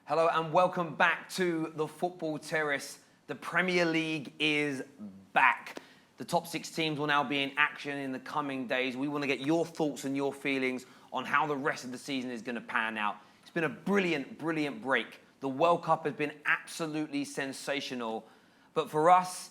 Hello and welcome back to the Football Terrace. The Premier League is back. The top 6 teams will now be in action in the coming days. We want to get your thoughts and your feelings on how the rest of the season is going to pan out. It's been a brilliant, brilliant break. The World Cup has been absolutely sensational. But for us,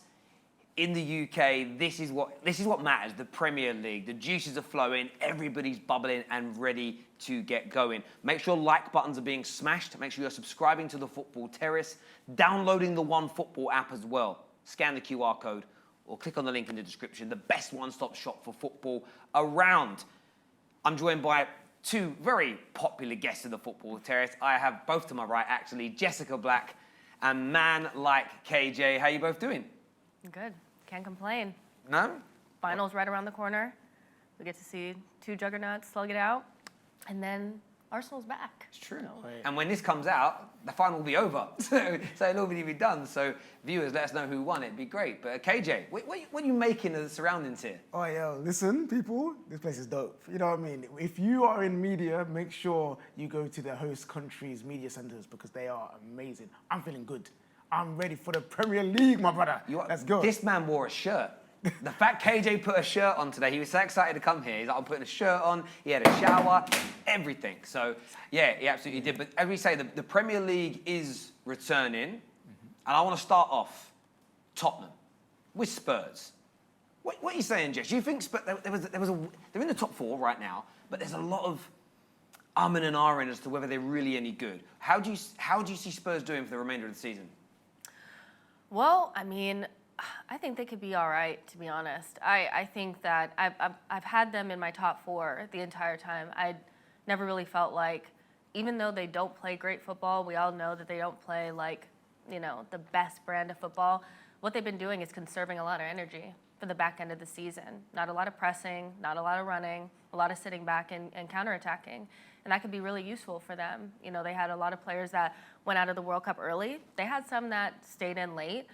in the UK, this is what matters, the Premier League. The juices are flowing, everybody's bubbling and ready to get going. Make sure like buttons are being smashed. Make sure you're subscribing to the Football Terrace, downloading the OneFootball app as well. Scan the QR code or click on the link in the description. The best one-stop shop for football around. I'm joined by 2 very popular guests of the Football Terrace. I have both to my right, actually, Jessica Black and Man Like KJ. How you both doing? Good. Can't complain. No? Finals right around the corner. We get to see 2 juggernauts slug it out. And then Arsenal's back. It's true. And when this comes out, the final will be over. So it'll already be done. So viewers, let us know who won. It'd be great. But KJ, what are you making of the surroundings here? Oh, yo, listen, people, this place is dope. You know what I mean? If you are in media, make sure you go to the host country's media centres because they are amazing. I'm feeling good. I'm ready for the Premier League, my brother. Let's go. This man wore a shirt. The fact KJ put a shirt on today, he was so excited to come here. He's like, I'm putting a shirt on. He had a shower, everything. So, yeah, he absolutely did. But as we say, the Premier League is returning. And I want to start off Tottenham with Spurs. What are you saying, Jess? Do you think Spurs, they're in the top 4 right now, but there's a lot of and ahhing as to whether they're really any good. How do you see Spurs doing for the remainder of the season? Well, I mean, I think they could be all right, to be honest. I think that I've had them in my top 4 the entire time. I never really felt like, even though they don't play great football, we all know that they don't play like, the best brand of football. What they've been doing is conserving a lot of energy for the back end of the season. Not a lot of pressing, not a lot of running, a lot of sitting back and counterattacking. And that could be really useful for them. They had a lot of players that went out of the World Cup early. They had some that stayed in late.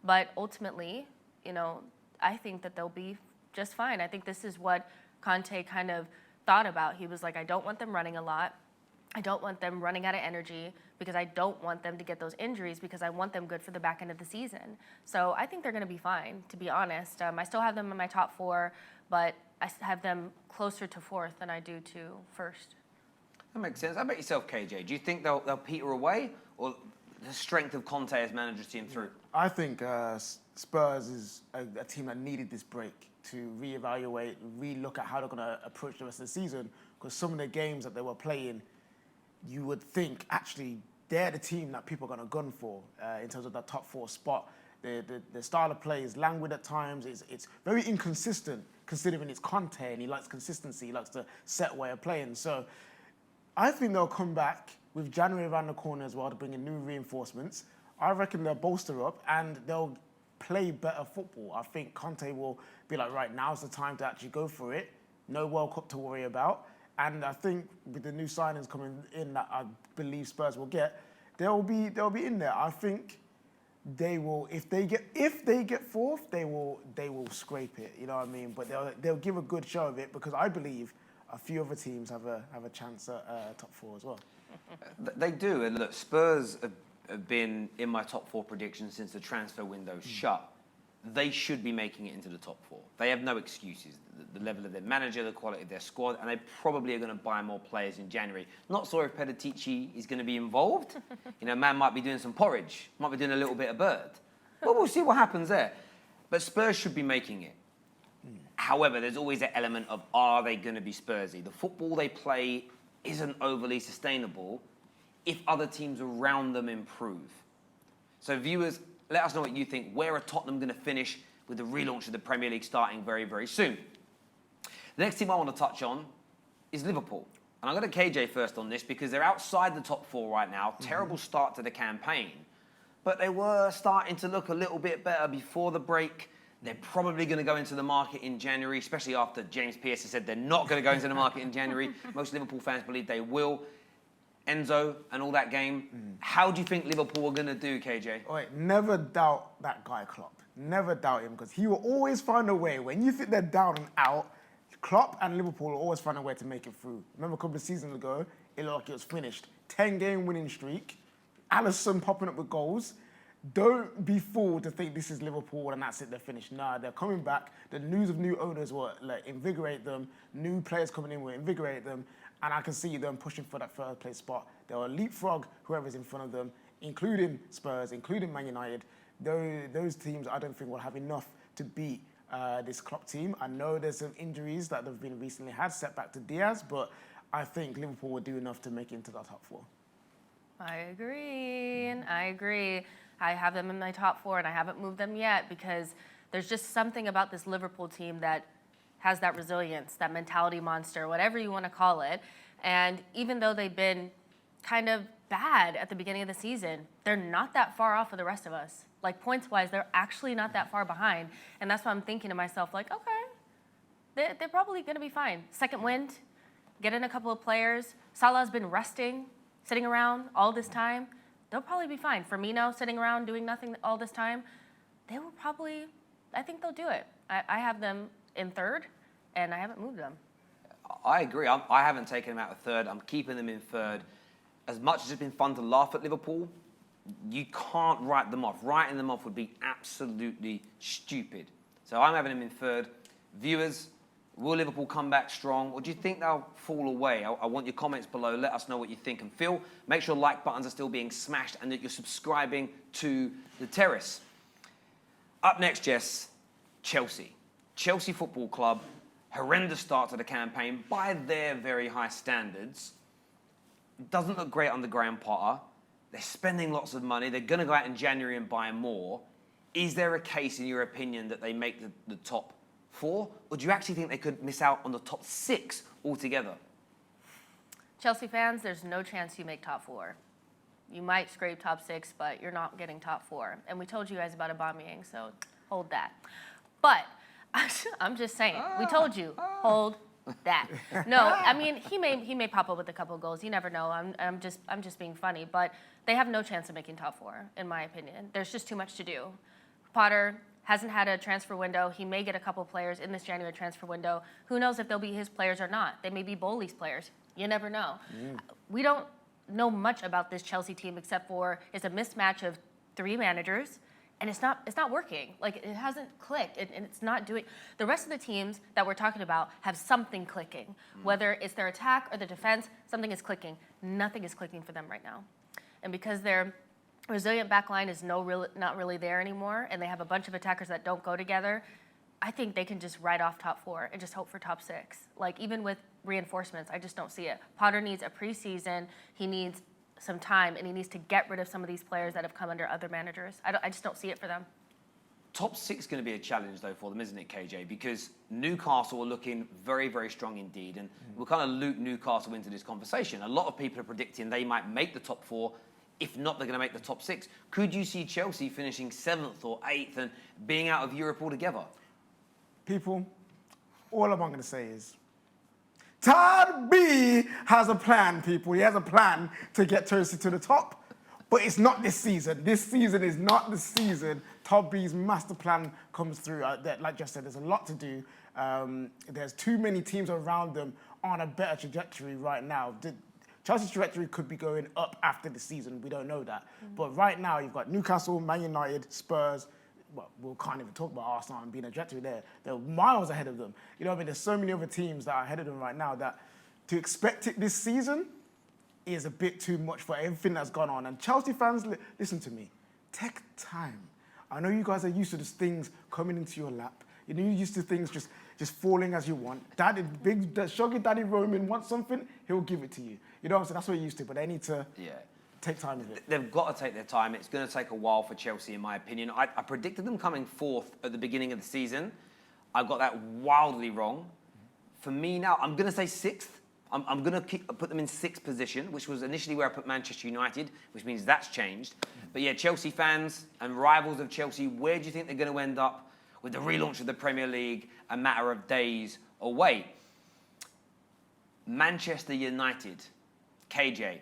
But ultimately, I think that they'll be just fine. I think this is what Conte kind of thought about. He was like, I don't want them running a lot. I don't want them running out of energy because I don't want them to get those injuries because I want them good for the back end of the season. So I think they're going to be fine, to be honest. I still have them in my top 4, but I have them closer to 4th than I do to 1st. That makes sense. How about yourself, KJ? Do you think they'll peter away, or the strength of Conte as manager see him through? I think Spurs is a team that needed this break to reevaluate, re-look at how they're going to approach the rest of the season, because some of the games that they were playing, you would think, actually, they're the team that people are going to gun for in terms of that top 4 spot. The style of play is languid at times. It's very inconsistent, considering it's Conte, and he likes consistency. He likes the set way of playing. So I think they'll come back with January around the corner as well to bring in new reinforcements. I reckon they'll bolster up and they'll play better football. I think Conte will be like, right, now's the time to actually go for it. No World Cup to worry about. And I think with the new signings coming in that I believe Spurs will get, they'll be in there. I think they will, if they get 4th, they will scrape it. You know what I mean? But they'll give a good show of it because I believe a few other teams have a chance at top 4 as well. They do, and look, Spurs have been in my top 4 predictions since the transfer window shut. They should be making it into the top 4. They have no excuses. The level of their manager, the quality of their squad, and they probably are going to buy more players in January. Not sure if Peditici is going to be involved. Man might be doing some porridge, might be doing a little bit of bird. But we'll see what happens there. But Spurs should be making it. However, there's always that element of, are they going to be Spursy? The football they play isn't overly sustainable if other teams around them improve. So viewers, let us know what you think. Where are Tottenham going to finish with the relaunch of the Premier League starting very, very soon? The next team I want to touch on is Liverpool. And I'm going to KJ first on this because they're outside the top 4 right now. Terrible start to the campaign. But they were starting to look a little bit better before the break. They're probably going to go into the market in January, especially after James Pearce has said they're not going to go into the market in January. Most Liverpool fans believe they will. Enzo and all that game. How do you think Liverpool are going to do, KJ? All right, never doubt that guy Klopp. Never doubt him because he will always find a way. When you think they're down and out, Klopp and Liverpool will always find a way to make it through. Remember a couple of seasons ago, it looked like it was finished. 10-game winning streak. Alisson popping up with goals. Don't be fooled to think this is Liverpool and that's it, they're finished. Nah, they're coming back. The news of new owners will invigorate them. New players coming in will invigorate them. And I can see them pushing for that third place spot. They'll leapfrog whoever's in front of them, including Spurs, including Man United. Those teams, I don't think, will have enough to beat this Klopp team. I know there's some injuries that have been recently had, setback to Diaz, but I think Liverpool will do enough to make it into the top 4. I agree. I have them in my top 4, and I haven't moved them yet because there's just something about this Liverpool team that has that resilience, that mentality monster, whatever you want to call it. And even though they've been kind of bad at the beginning of the season, they're not that far off of the rest of us. Like, points-wise, they're actually not that far behind. And that's why I'm thinking to myself, like, okay, they're probably going to be fine. Second wind, get in a couple of players. Salah's been resting, sitting around all this time. They'll probably be fine. Firmino sitting around doing nothing all this time. They will probably, I think they'll do it. I have them in third, and I haven't moved them. I agree. I haven't taken them out of third. I'm keeping them in third. As much as it's been fun to laugh at Liverpool, you can't write them off. Writing them off would be absolutely stupid. So I'm having them in third. Viewers, will Liverpool come back strong, or do you think they'll fall away? I want your comments below. Let us know what you think and feel. Make sure like buttons are still being smashed and that you're subscribing to the Terrace. Up next, Jess, Chelsea. Chelsea Football Club, horrendous start to the campaign by their very high standards. It doesn't look great under Graham Potter. They're spending lots of money. They're going to go out in January and buy more. Is there a case, in your opinion, that they make the top 4? Or do you actually think they could miss out on the top 6 altogether? Chelsea fans, there's no chance you make top 4. You might scrape top 6, but you're not getting top 4. And we told you guys about Aubameyang, so hold that. But I'm just saying, we told you, hold that. No, I mean, he may pop up with a couple of goals. You never know. I'm just being funny, but they have no chance of making top 4, in my opinion. There's just too much to do. Potter hasn't had a transfer window. He may get a couple players in this January transfer window. Who knows if they'll be his players or not? They may be Bowley's players. You never know. We don't know much about this Chelsea team except for it's a mismatch of 3 managers, and it's not working. Like, it hasn't clicked, and it's not doing. The rest of the teams that we're talking about have something clicking. Whether it's their attack or the defense, something is clicking. Nothing is clicking for them right now. And because their resilient backline is not really there anymore, and they have a bunch of attackers that don't go together, I think they can just write off top 4 and just hope for top 6. Like, even with reinforcements, I just don't see it. Potter needs a preseason. He needs some time, and he needs to get rid of some of these players that have come under other managers. I just don't see it for them. Top 6 is going to be a challenge, though, for them, isn't it, KJ? Because Newcastle are looking very, very strong indeed, and we'll kind of loop Newcastle into this conversation. A lot of people are predicting they might make the top 4. If not, they're going to make the top 6. Could you see Chelsea finishing 7th or 8th and being out of Europe altogether? People, all I'm going to say is, Todd B has a plan, people. He has a plan to get Terrace to the top, but it's not this season. This season is not the season. Todd B's master plan comes through. Like Jeff said, there's a lot to do. There's too many teams around them on a better trajectory right now. Chelsea's trajectory could be going up after the season. We don't know that. But right now, you've got Newcastle, Man United, Spurs. Well, we can't even talk about Arsenal and being a trajectory there. They're miles ahead of them. You know what I mean? There's so many other teams that are ahead of them right now that to expect it this season is a bit too much for everything that's gone on. And Chelsea fans, listen to me. Take time. I know you guys are used to these things coming into your lap. You know, you're used to things just falling as you want. Shoggy Daddy Roman wants something, he'll give it to you. You know what I'm saying? That's what you're used to, but they need to take time with it. They've got to take their time. It's going to take a while for Chelsea, in my opinion. I predicted them coming 4th at the beginning of the season. I got that wildly wrong. For me now, I'm going to say 6th. I'm going to put them in 6th position, which was initially where I put Manchester United, which means that's changed. But yeah, Chelsea fans and rivals of Chelsea, where do you think they're going to end up with the relaunch of the Premier League a matter of days away? Manchester United, KJ.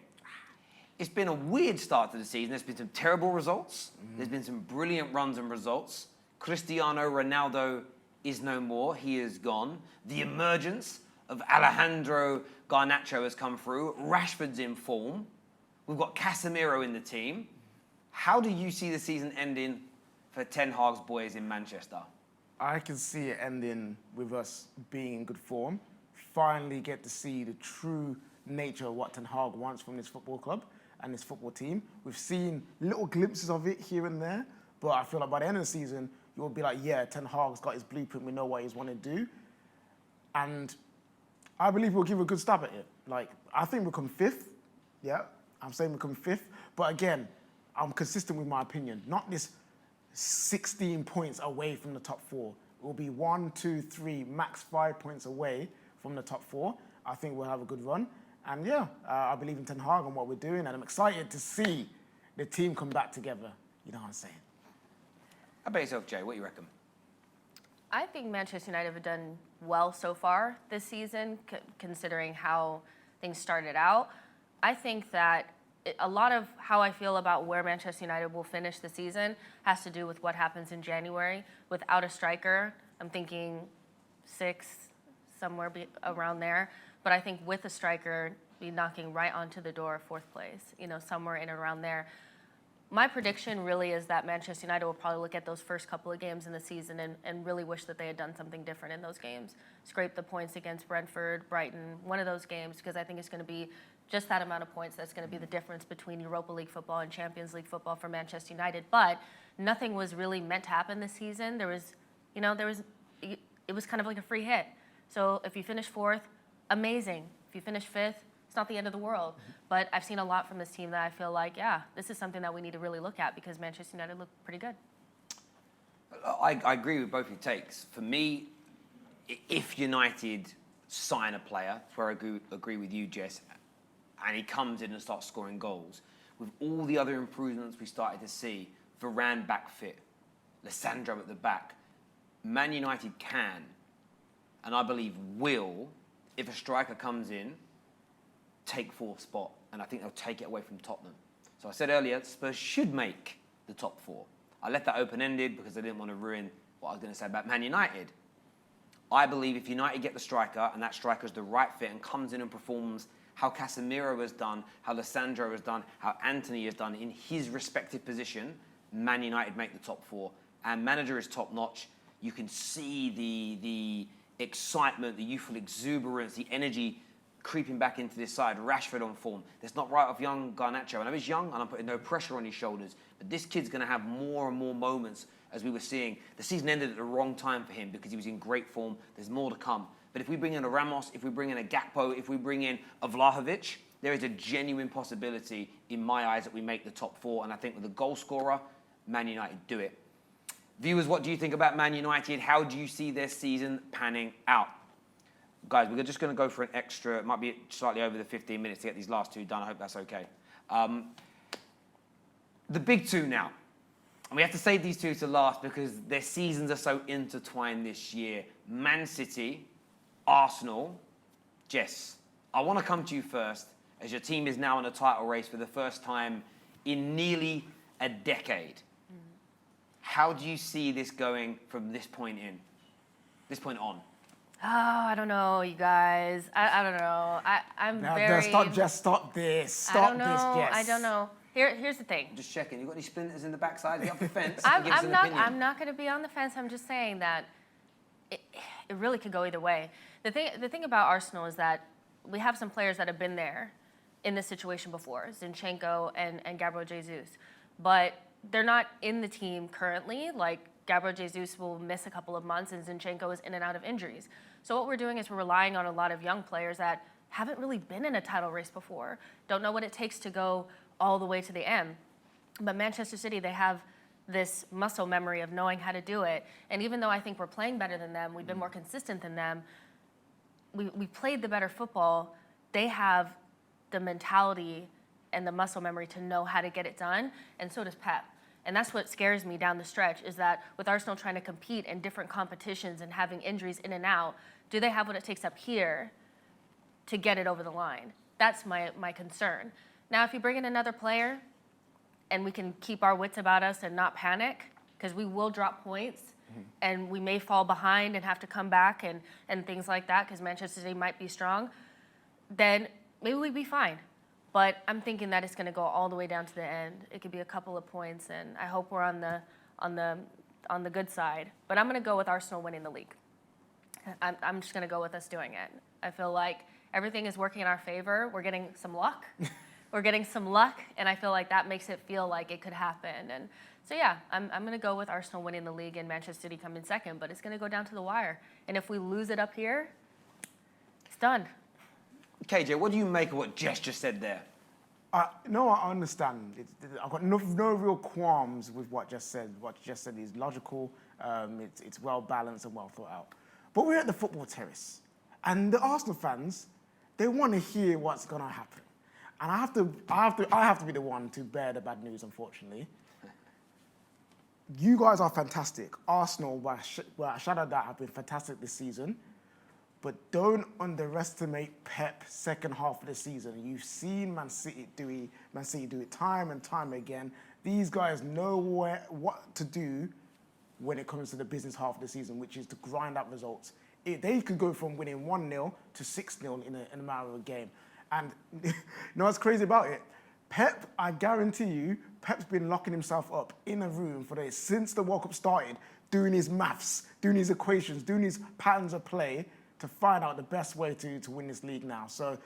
It's been a weird start to the season. There's been some terrible results. There's been some brilliant runs and results. Cristiano Ronaldo is no more. He is gone. The emergence of Alejandro Garnacho has come through. Rashford's in form. We've got Casemiro in the team. How do you see the season ending for Ten Hag's boys in Manchester? I can see it ending with us being in good form. Finally get to see the true nature of what Ten Hag wants from this football club and this football team. We've seen little glimpses of it here and there, but I feel like by the end of the season, you'll be like, yeah, Ten Hag's got his blueprint. We know what he's want to do. And I believe we'll give a good stab at it. Like, I think we'll come fifth. Yeah, I'm saying we'll come fifth. But again, I'm consistent with my opinion. Not this 16 points away from the top four. It will be 1, 2, 3, max 5 points away from the top four. I think we'll have a good run. And yeah, I believe in Ten Hag and what we're doing. And I'm excited to see the team come back together. You know what I'm saying? How about yourself, Jay? What do you reckon? I think Manchester United have done well so far this season, considering how things started out. I think that a lot of how I feel about where Manchester United will finish the season has to do with what happens in January. Without a striker, I'm thinking 6, somewhere around there. But I think with a striker, be knocking right onto the door of 4th place, somewhere in and around there. My prediction really is that Manchester United will probably look at those first couple of games in the season and really wish that they had done something different in those games. Scrape the points against Brentford, Brighton, one of those games, because I think it's going to be just that amount of points that's going to be the difference between Europa League football and Champions League football for Manchester United. But nothing was really meant to happen this season. It was kind of like a free hit. So if you finish 4th, amazing. If you finish 5th, it's not the end of the world. But I've seen a lot from this team that I feel like, yeah, this is something that we need to really look at because Manchester United look pretty good. I agree with both your takes. For me, if United sign a player, where I agree with you, Jess, and he comes in and starts scoring goals, with all the other improvements we started to see, Varane back fit, Lissandro at the back, Man United can, and I believe will, if a striker comes in, take 4th spot, and I think they'll take it away from Tottenham. So I said earlier, Spurs should make the top 4. I left that open-ended because I didn't want to ruin what I was going to say about Man United. I believe if United get the striker, and that striker is the right fit and comes in and performs how Casemiro has done, how Lissandro has done, how Anthony has done in his respective position, Man United make the top 4. And manager is top-notch. You can see the excitement, the youthful exuberance, the energy creeping back into this side. Rashford on form. Let's not write off young Garnacho. I know he's young and I'm putting no pressure on his shoulders, but this kid's going to have more and more moments, as we were seeing. The season ended at the wrong time for him because he was in great form. There's more to come. But if we bring in a Ramos, if we bring in a Gakpo, if we bring in a Vlahovic, there is a genuine possibility in my eyes that we make the top 4. And I think with a goal scorer, Man United do it. Viewers, what do you think about Man United? How do you see their season panning out? Guys, we're just going to go for an extra, it might be slightly over the 15 minutes to get these last 2 done. I hope that's okay. The big 2 now. And we have to save these 2 to last because their seasons are so intertwined this year. Man City, Arsenal. Jess, I want to come to you first, as your team is now in a title race for the first time in nearly a decade. How do you see this going from this point on? Oh, I don't know, you guys. I don't know. I'm very... Stop this. Stop this, Jess. I don't know. Here's the thing. I'm just checking. You got any splinters in the backside? Get off the fence. I'm not going to be on the fence. I'm just saying that it really could go either way. The thing about Arsenal is that we have some players that have been there in this situation before, Zinchenko and Gabriel Jesus, but they're not in the team currently. Like Gabriel Jesus will miss a couple of months, and Zinchenko is in and out of injuries. So what we're doing is we're relying on a lot of young players that haven't really been in a title race before, don't know what it takes to go all the way to the end. But Manchester City, they have this muscle memory of knowing how to do it. And even though I think we're playing better than them, we've been more consistent than them, we played the better football. They have the mentality and the muscle memory to know how to get it done, and so does Pep. And that's what scares me down the stretch, is that with Arsenal trying to compete in different competitions and having injuries in and out, do they have what it takes up here to get it over the line? That's my concern. Now, if you bring in another player and we can keep our wits about us and not panic, because we will drop points and we may fall behind and have to come back and things like that, because Manchester City might be strong, then maybe we'd be fine. But I'm thinking that it's going to go all the way down to the end. It could be a couple of points, and I hope we're on the good side. But I'm going to go with Arsenal winning the league. I'm just going to go with us doing it. I feel like everything is working in our favor. We're getting some luck. And I feel like that makes it feel like it could happen. And so, yeah, I'm going to go with Arsenal winning the league and Manchester City coming second, but it's going to go down to the wire. And if we lose it up here, it's done. KJ, what do you make of what Jess just said there? No, I understand. I've got no real qualms with what Jess said. What Jess said is logical. It's well balanced and well thought out. But we're at the football terrace, and the Arsenal fans, they want to hear what's going to happen. And I have to be the one to bear the bad news, unfortunately. You guys are fantastic. Arsenal, by a shadow of that, have been fantastic this season. But don't underestimate Pep second half of the season. You've seen Man City do it time and time again. These guys know what to do when it comes to the business half of the season, which is to grind out results. They could go from winning 1-0 to 6-0 in a matter of a game. And you know what's crazy about it? Pep, I guarantee you, Pep's been locking himself up in a room since the World Cup started, doing his maths, doing his equations, doing his patterns of play to find out the best way to win this league now. So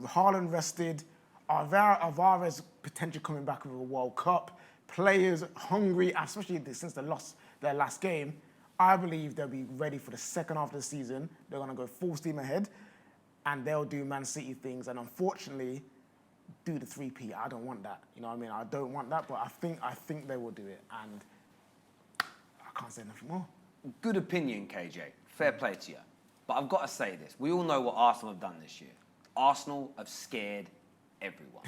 Haaland rested, Alvarez potentially coming back with a World Cup, players hungry, especially since they lost their last game. I believe they'll be ready for the second half of the season. They're going to go full steam ahead, and they'll do Man City things, and unfortunately, do the 3P. I don't want that. You know what I mean? I don't want that, but I think they will do it, and I can't say nothing more. Good opinion, KJ. Fair play to you. But I've got to say this. We all know what Arsenal have done this year. Arsenal have scared everyone.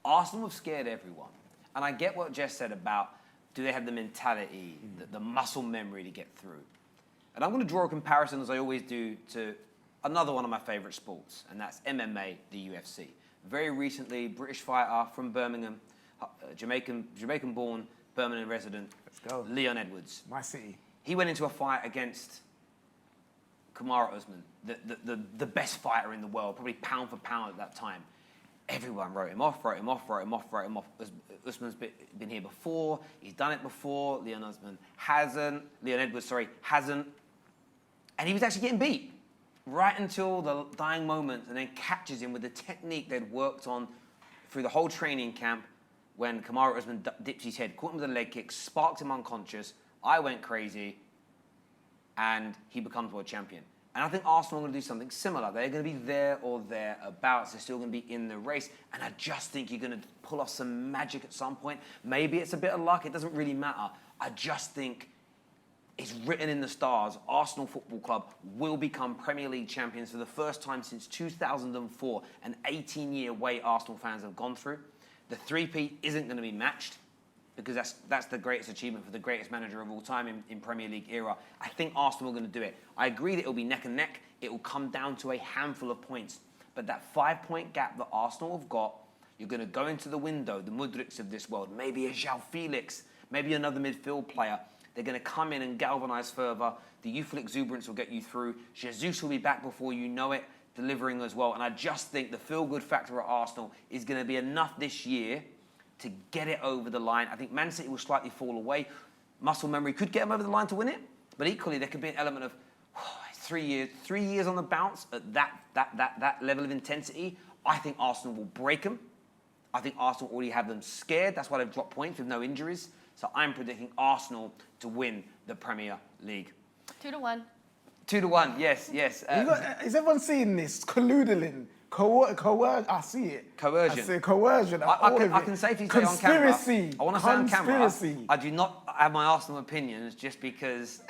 Arsenal have scared everyone. And I get what Jess said about, do they have the mentality, the muscle memory to get through? And I'm going to draw a comparison, as I always do, to another one of my favourite sports, and that's MMA, the UFC. Very recently, British fighter from Birmingham, Jamaican-born, Birmingham resident, Let's go. Leon Edwards. My city. He went into a fight against Kamaru Usman, the best fighter in the world, probably pound for pound at that time. Everyone wrote him off. Usman's been here before. He's done it before. Leon Edwards hasn't. And he was actually getting beat right until the dying moment, and then catches him with the technique they'd worked on through the whole training camp when Kamaru Usman dipped his head, caught him with a leg kick, sparked him unconscious. I went crazy, and he becomes world champion. And I think Arsenal are going to do something similar. They're going to be there or thereabouts. They're still going to be in the race. And I just think you're going to pull off some magic at some point. Maybe it's a bit of luck. It doesn't really matter. I just think it's written in the stars. Arsenal Football Club will become Premier League champions for the first time since 2004, an 18-year wait Arsenal fans have gone through. The 3P isn't going to be matched, because that's the greatest achievement for the greatest manager of all time in Premier League era. I think Arsenal are going to do it. I agree that it'll be neck and neck. It will come down to a handful of points. But that 5-point gap that Arsenal have got, you're going to go into the window, the Mudriks of this world, maybe a João Felix, maybe another midfield player. They're going to come in and galvanise further. The youthful exuberance will get you through. Jesus will be back before you know it, delivering as well. And I just think the feel-good factor at Arsenal is going to be enough this year to get it over the line. I think Man City will slightly fall away. Muscle memory could get them over the line to win it, but equally there could be an element of 3 years on the bounce at that level of intensity. I think Arsenal will break them. I think Arsenal already have them scared. That's why they've dropped points with no injuries. So I'm predicting Arsenal to win the Premier League. 2-1. 2-1, yes. Is everyone seeing this? Colludiling. I see it. Coercion. I see coercion. I can safely say on camera. Conspiracy. I want to say on camera. I do not have my Arsenal opinions just because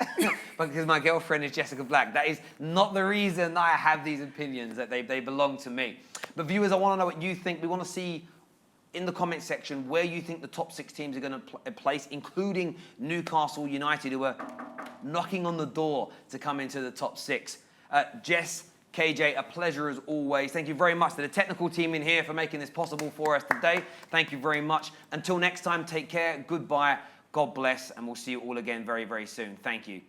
my girlfriend is Jessica Black. That is not the reason I have these opinions. That they belong to me. But viewers, I want to know what you think. We want to see in the comment section where you think the top 6 teams are going to place, including Newcastle United, who are knocking on the door to come into the top 6. Jess, KJ, a pleasure as always. Thank you very much to the technical team in here for making this possible for us today. Thank you very much. Until next time, take care, goodbye, God bless, and we'll see you all again very, very soon. Thank you.